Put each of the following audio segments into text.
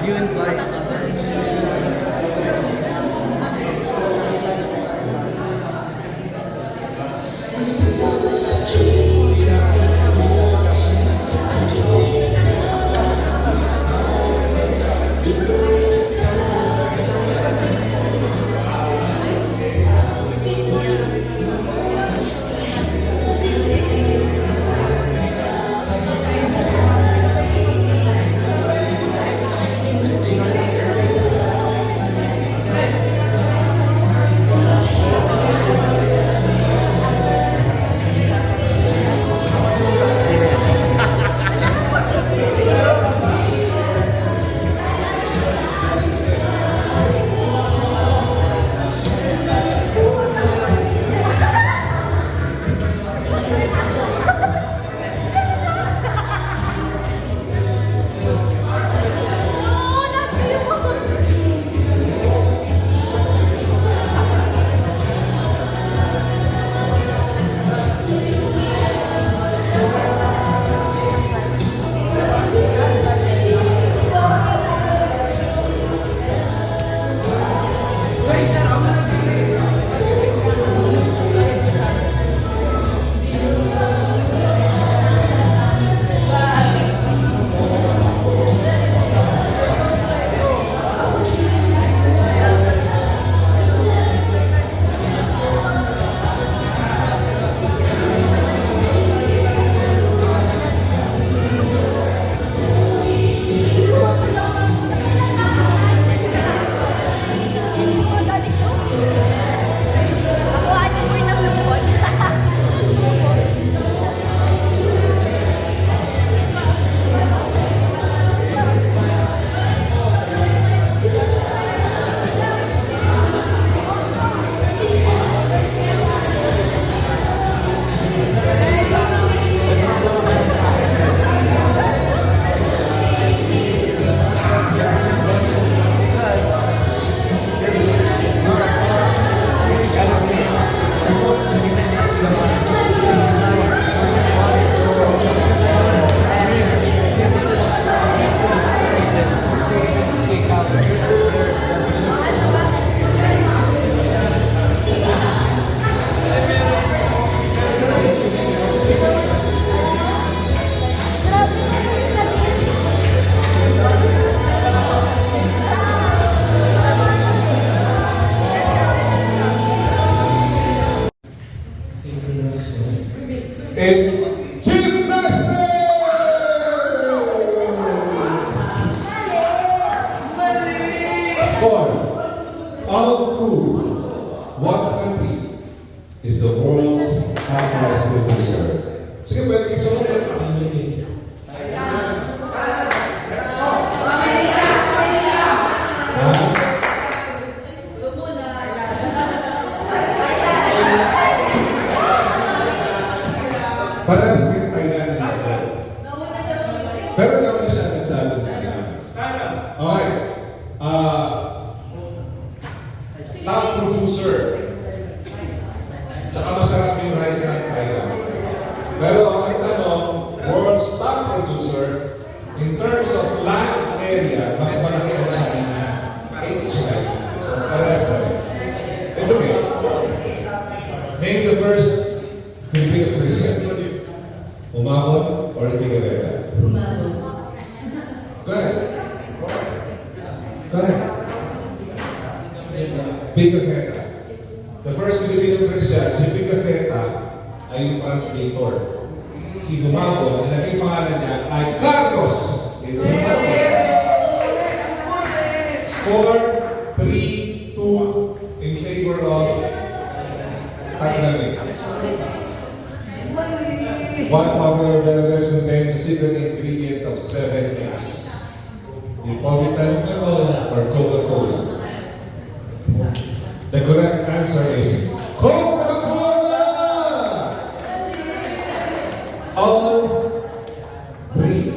You invite others. It's gymnastics! Score. Out who? What country is the world's highest producer? Sige, pwede isulat. Parehas din Thailand sa Thailand. Pero naman siya nagsabi ng Thailand. Okay. Top producer. Tsaka masarap yung rice ng Thailand. Pero ang tanong, world's top producer, in terms of land area, mas malaki ang China. It's China. So, parehas na rin. It's okay. Name the first Filipino Christian. Umabot or Figuereta? Umabot. Go ahead. Go ahead. Figuereta. The first Filipino Christian, si Figuereta ay yung translator. Si Umabot, ang naging pangalan niya ay Carlos. It's Score 3-2 in favor of Taglamig. One popular beverage contains a secret ingredient of 7X. Neapolitan or Coca-Cola? The correct answer is Coca-Cola! All three.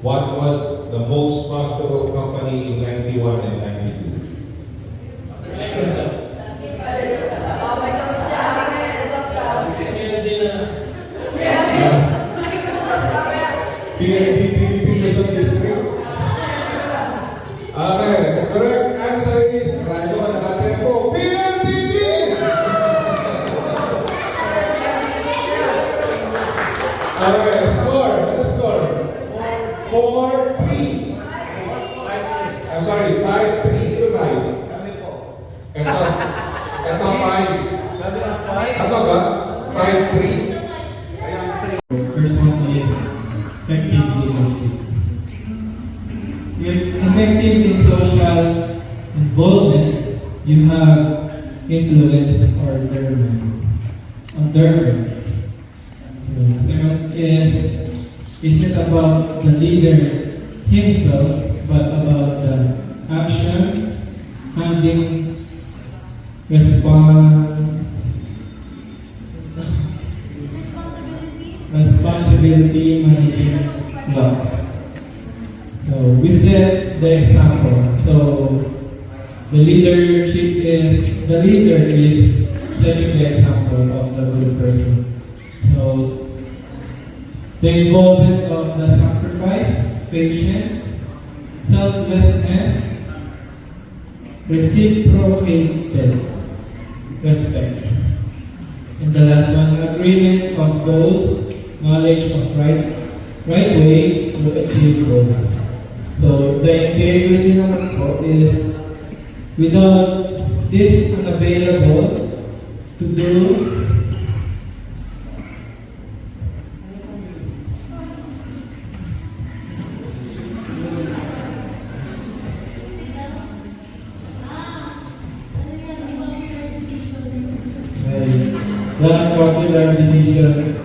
What was the most profitable company in 91 and 92? PNP, Philippine Luzon District. Okay, the correct answer is Rayo Nakatempo, PNPP! Okay, score. The score. 4-3. I'm sorry, 5-3. Sino 5? Ito 5. Ano ba? 5-3. First one is effective leadership. With effective in social involvement, you have influence on their minds. Second isn't about the leader himself, but about the action, handling, responsibility managing love. So we set the example. So the leader is setting the example of the good person. So the involvement of the sacrifice, patience, selflessness, reciprocated respect. And the last one, agreement of goals, knowledge of right way to achieve goals. So the integrity naman po is without this unavailable to do the unpopular decision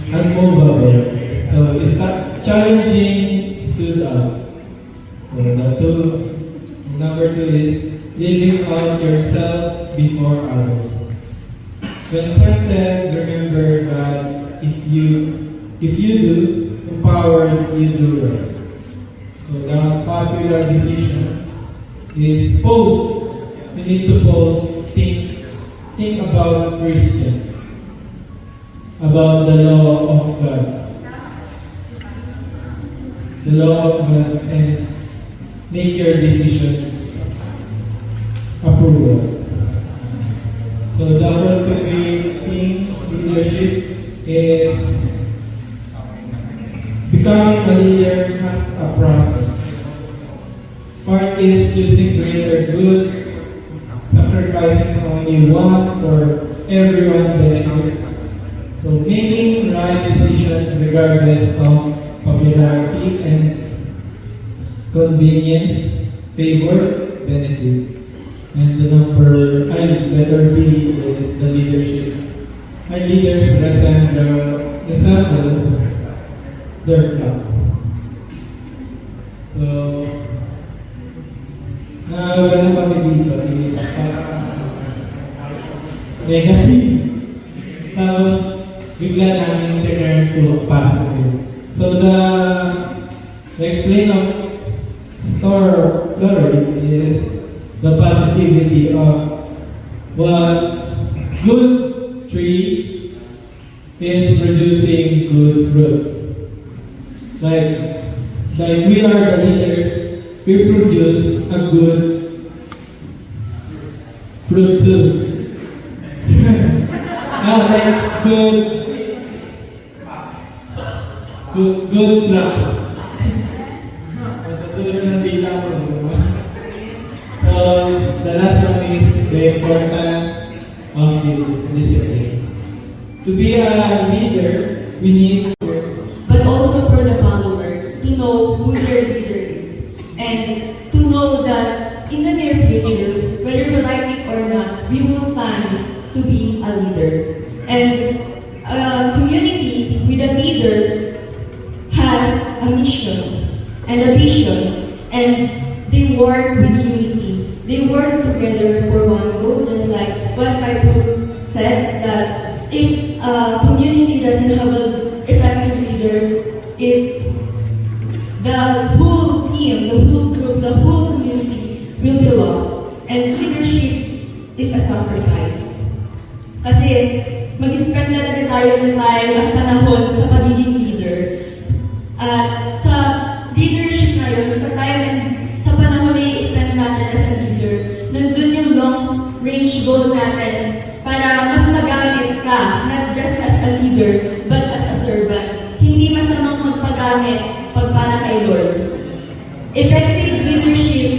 unmovable. So it's not challenging stood up. So number two is living out yourself before others. When tempted, remember that if you do, empowered, you do right. So the popular decisions is post. You need to post, think about Christian, about the law of God. The law of God and make your decisions approval. So the cultivating leadership is becoming a leader has a process. Part is choosing greater good, sacrificing only one for everyone benefit. So making right decisions regardless of popularity and convenience, favor, benefit. And the letter B is the leadership. Our leaders resembles their flock. So, ganun kami dito is negative. Tapos, bigla namin turn to positive. So, the explain of story is the positivity of what good tree is producing good fruit. Like we are the leaders, we produce a good fruit too. Like good plants. So the last one is the importance of the discipline. To be a leader, we need but also for the follower to know who their leader is and to know that in the near future, whether a leader. And a community with a leader has a mission and a vision, and they work with unity. They work together for one goal, just like what Kaipo said, that if a community doesn't have an effective leader, it's the whole team, the whole group, the whole community will be lost. And leadership is a sacrifice. Kasi mag-spend talaga tayo ng time at panahon sa pagiging leader. At sa leadership na yun, sa time and sa panahon na i-spend natin as a leader, nandun yung long-range goal natin para mas magamit ka, not just as a leader, but as a servant. Hindi masamang magpagamit pag para kay Lord. Effective leadership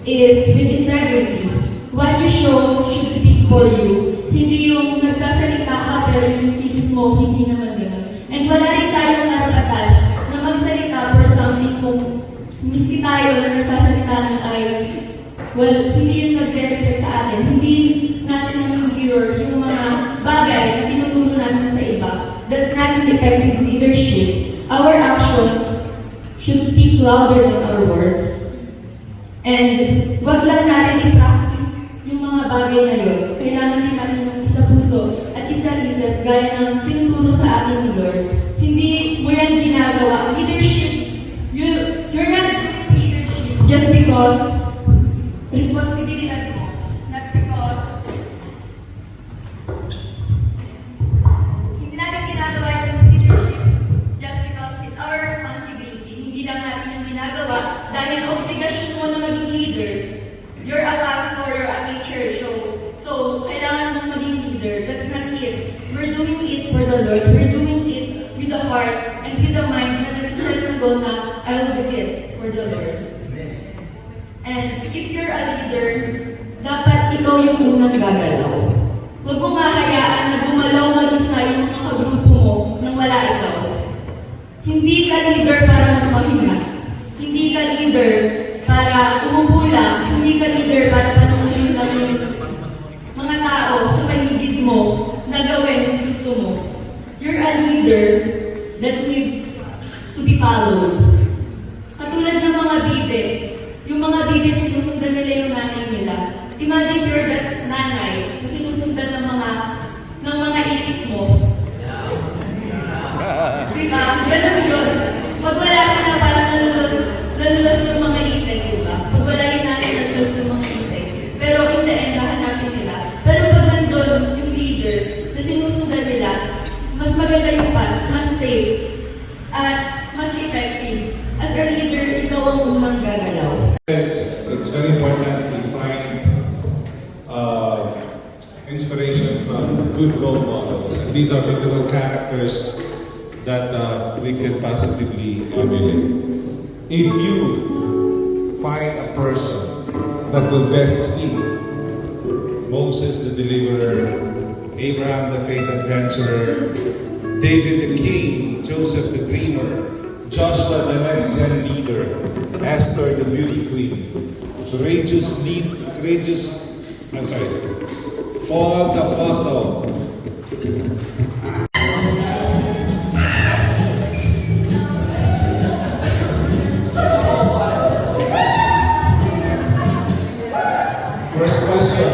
is with integrity. What you show should speak for you. Hindi yung nagsasalita ka pero yung kilos mo, hindi naman gano'n. And wala rin tayong karapatan na magsalita for something kung miski tayo na nagsasalita ng ay, well, hindi yung nag-verify sa atin. Hindi natin naman mirror yung mga bagay na tinuturo natin sa iba. That's not effective leadership. Our action should speak louder than our words. And wag lang natin i-practice yung mga bagay na yun. Kailangan din natin yung isa puso at isa isip gaya ng tinuturo sa atin ni Lord. Hindi mo yan ginagawa. Leadership, you're not doing leadership just because responsibility mo. Not because hindi natin ginagawa yung leadership just because it's our responsibility. Hindi lang natin yung ginagawa dahil obligasyon mo na maging leader. You're a pastor, you're a teacher, so kailangan mong maging leader. That's not it. We're doing it for the Lord. We're doing it with the heart and with the mind na nagsiset ng goal na I will do it for the Lord. And if you're a leader, dapat ikaw yung unang gagalaw. Huwag mong hahayaan na gumalaw mag-isa yung mga kagrupo mo nang wala ikaw. Hindi ka leader para magpahinga. Hindi ka leader para umupo lang. Hindi ka leader para panuhin lang yung mga tao sa paligid mo na gawin yung gusto mo. You're a leader that needs to be followed. Katulad ng mga bibe. Yung mga bibe, sinusundan nila yung nanay nila. Imagine you're that nanay na sinusundan ng mga itik mo. Diba? Ganun yun. Pag wala ka na parang nalulos yung mga itik, diba? Pag wala yung nanay, nalulos yung mga itik. Pero in the end, hahanapin nila. Pero pag nandun yung leader na sinusundan nila, mas maganda yung path, mas safe, at mas effective. As a leader, ikaw ang unang gagalaw. It's very important to find inspiration from good role models. And these are biblical characters that we can positively emulate. If you find a person that will best fit Moses the deliverer, Abraham the faith adventurer, David the king, Joseph the dreamer, Joshua the next gen leader, Esther the beauty queen, Paul the apostle. First question.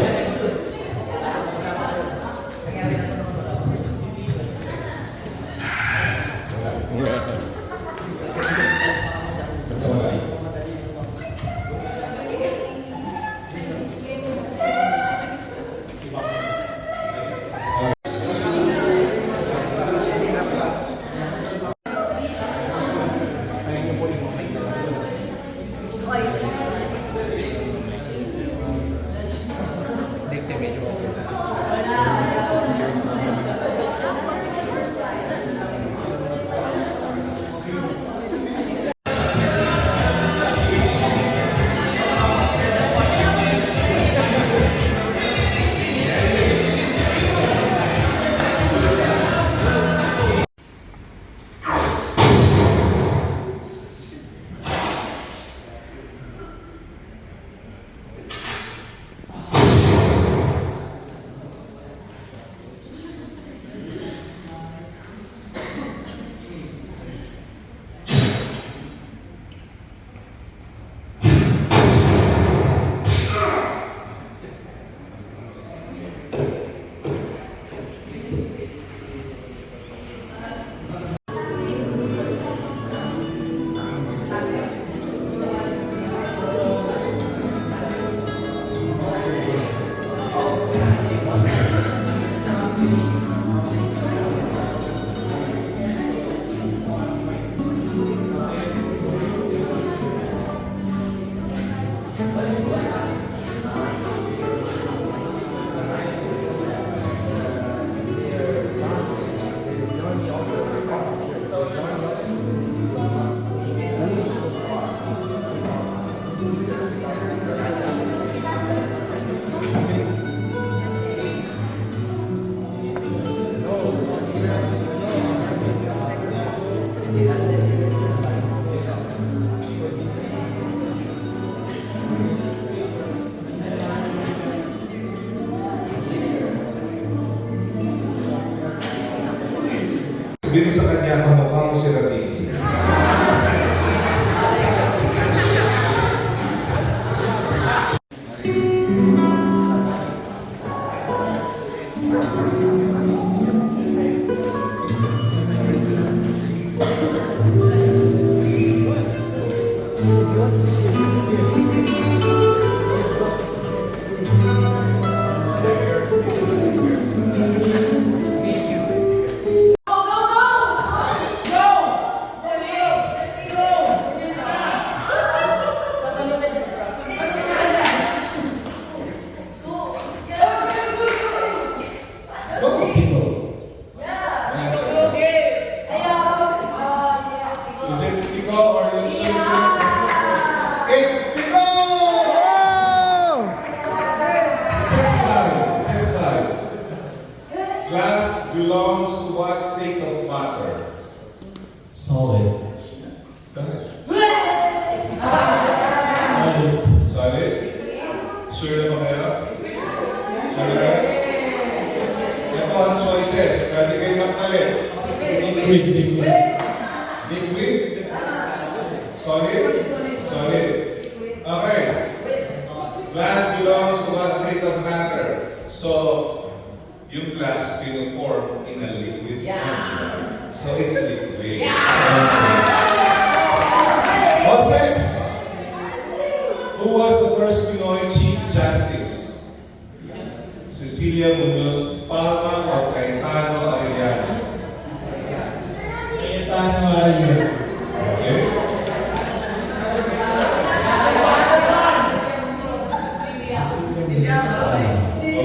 Sabihin mo sa kanya, kamukha mo si Rafiki. Pito. Answer. Is it Pico or Luxury? It's Pico! Sixth time. Glass belongs to what state of matter? Solid. Go ahead. Solid. Solid? Sure na ba kayo? Sure na kayo? Ito ang choices. Pwede kayo magpalit. Liquid. Liquid. Liquid? Solid? Solid. Okay. Glass belongs to what state of matter? So, yung glass will form in a liquid. So, it's liquid. All six. Who was the first Pinoy Chief Justice? Cecilia Munoz Palma or Cayetano Arellano? Cayetano Arellano. Okay.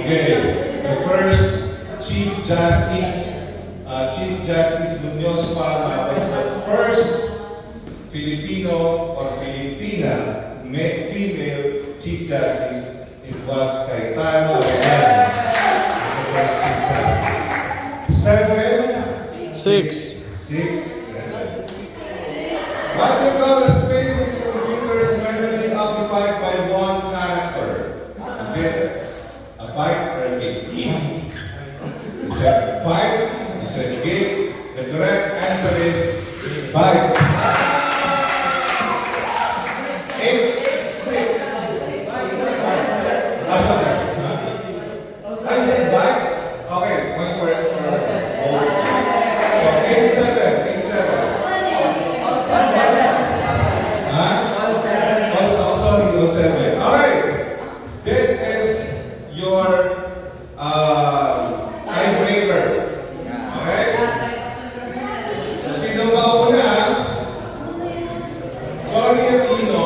Okay. The first Chief Justice Munoz Palma was the first Filipino or Filipina female Chief Justice. It was Cayetano Arellano. It's the first Chief Justice. 7. 7. What do you call the space in the computer's memory occupied by one character? Is it a byte or a gig? You said byte, you said gig. The correct answer is byte. 8, 6. Last one. I said byte? Okay, one for both. So 8, 7. 8, 7. Also, 7. Alright. This is your tiebreaker. Okay? So, sino ba una? Cory Aquino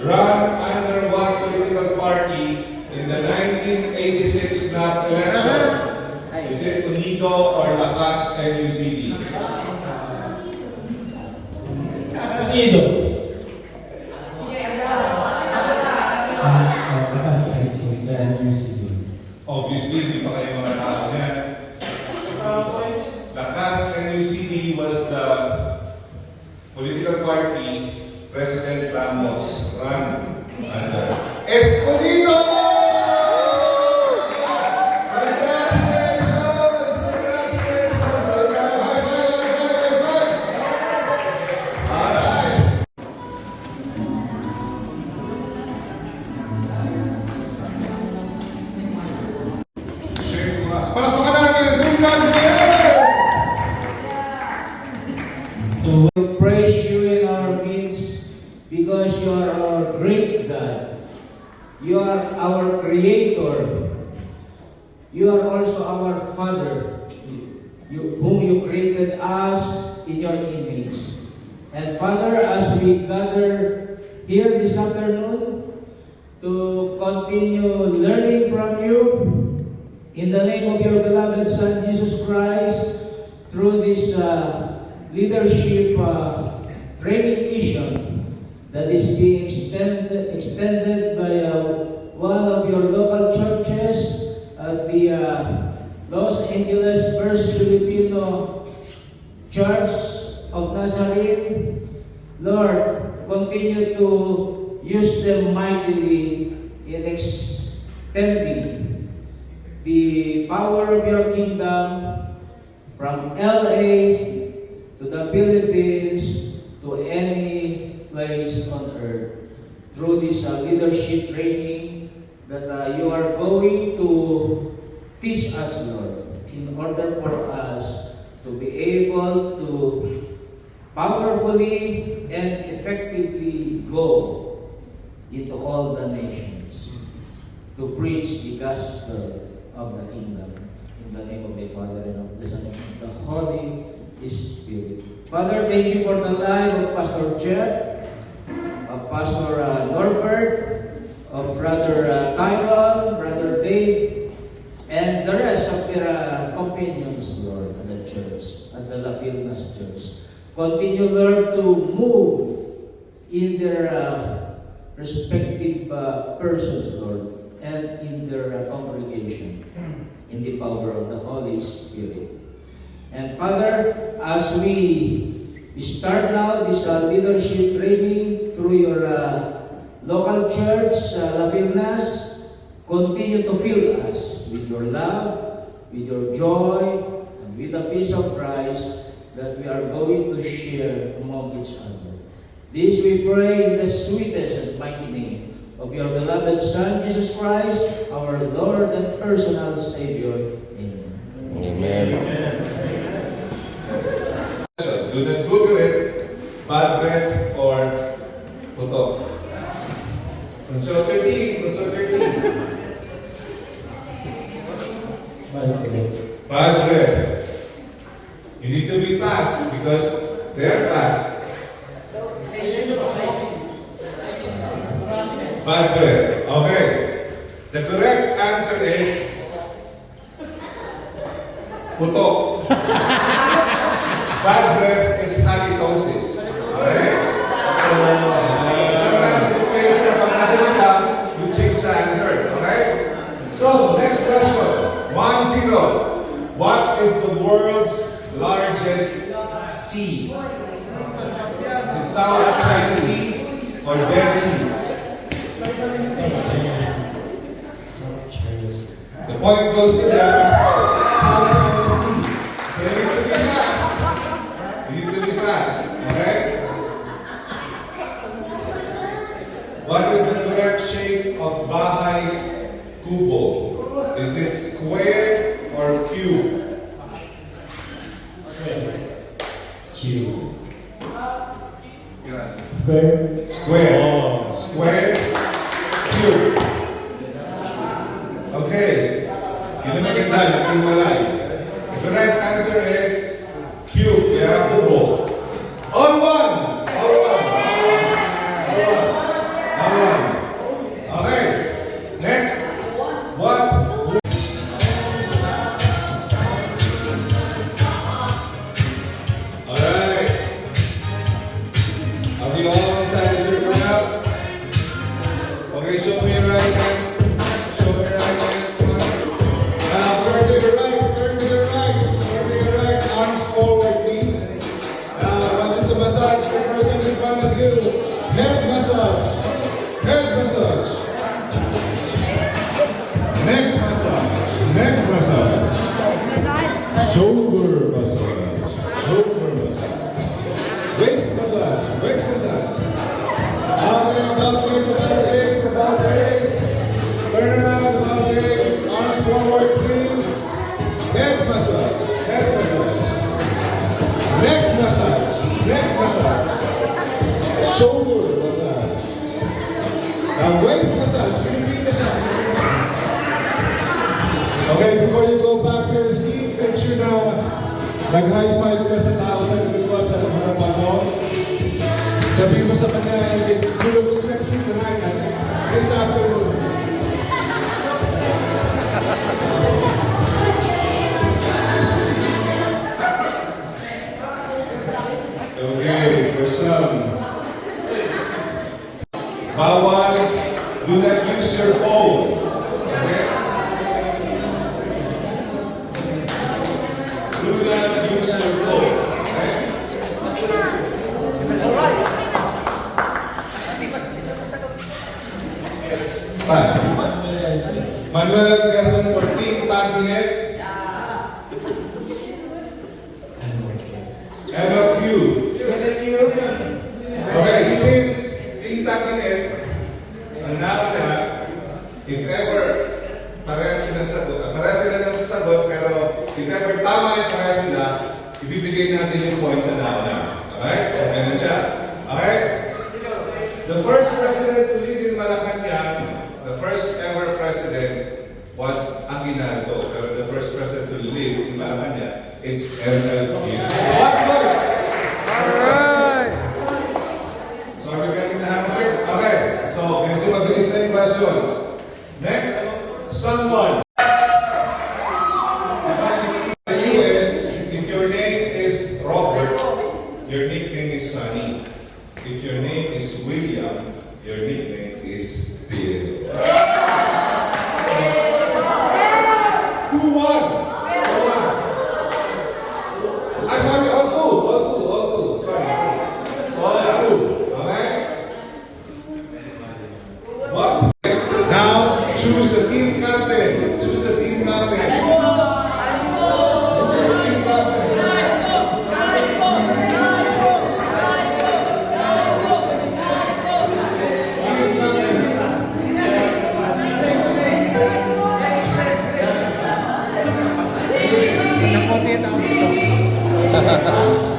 ran under what political party in the 1986 snap election? Is it Unido or Lakas NUCD? Unido. Lakas ay si UCD. Obviously, di pa kayo mga tao niyan. Lakas NUCD was the political party President Ramos ran under. It's Unido! Congratulations! Congratulations! High five! Alright! Share class. Palakpakan natin! Duncan Mayer! So, We praise you in our midst because you are our great God. You are our Creator. You are also our Father, whom you created us in your image. And Father, as we gather here this afternoon to continue learning from you, in the name of your beloved Son, Jesus Christ, through this leadership training mission that is being extended by one of your local churches at the Los Angeles First Filipino Church of Nazarene. Lord, continue to use them mightily in extending the power of your kingdom from LA to the Philippines to any place on earth through this leadership training that you are going to teach us, Lord, in order for us to be able to powerfully and effectively go into all the nations to preach the gospel of the kingdom. In the name of the Father, and of the Son, and of the Holy Spirit. Father, thank you for the life of Pastor Jeff, of Pastor Norbert, of Brother Tyron, Brother Dave, and the rest of their companions, Lord, at the church, at the La Pilnas Church. Continue, Lord, to move in their respective persons, Lord, and in their congregation, in the power of the Holy Spirit. And Father, as we start now this leadership training through your local church, La Pilnas, continue to fill us with your love, with your joy, and with the peace of Christ that we are going to share among each other. This we pray in the sweetest and mighty name of your beloved Son, Jesus Christ, our Lord and personal Savior. Amen. Amen. Do not Google it, bad breath or photo. Consult your team, consult your team. Bad breath. You need to be fast because they are fast. Bad breath. Okay. The correct answer is puto. Bad breath is halitosis. Okay? So, sometimes it means that pag nahuli ka, you change the answer. Okay? So, next question. 1-0. What is the world's largest sea? Is it South China Sea or Dead Sea? The point goes to the South China Sea. So you need to be fast. You need to be fast. Okay? What is the correct shape of Bahay Kubo? Is it square or cube? Q. Square. Square. Square. Cube. Okay. Yun ang maganda, nagtiwalay. The correct answer is cube. Yeah, kubo. On one. On one. On one. On one. Okay. Next. What? Alright. Have you all inside the circle now? Okay, show me your right hand. Show me your right hand. Now turn to your right, turn to your right, turn to your right. Arms forward, please. Now I want you to massage the person in front of you. Head massage. Head massage. Neck massage. Neck massage. Shoulder massage. Shoulder massage. Waist massage. Waist massage. About face, about face, about face. Turn around, about face. Arms forward, please. Head massage. Head massage. Neck massage. Neck massage. Shoulder massage. Now waist massage. Can you repeat this now? Okay, before you go back to your seat, make sure na nag-high five ka sa tao sa likod sa harapan mo. Sabihin mo sa kanya, you look sexy tonight, this afternoon. Okay, for some. Bawal, do not use your phone. Okay? Do not use your phone. Okay? Pan. Manuel Quezon 14, Taginet. cabinet, ang nauna, if ever, parehas sila ng sagot, pero if ever tama yung parehas sila, ibibigay natin yung point sa nauna. Alright? So, ganun siya. Okay? The first president to live in Malacanang, the first ever president was Aguinaldo. Pero the first president to live in Malacanang, it's MLQ. So, what's good? Alright! So, are we getting the hang of it? Okay. So, medyo mabilis na yung questions. Next, someone. Sa US, if your name is Robert, your nickname is Sonny. If your name is William, your nickname is Bill. 2-1. 2-1. I sorry, all two. Sorry. All two. Okay? What? Now, choose a team captain. Choose a team captain. Choose a team captain.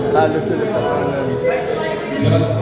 Talo sila sa pangalan. Just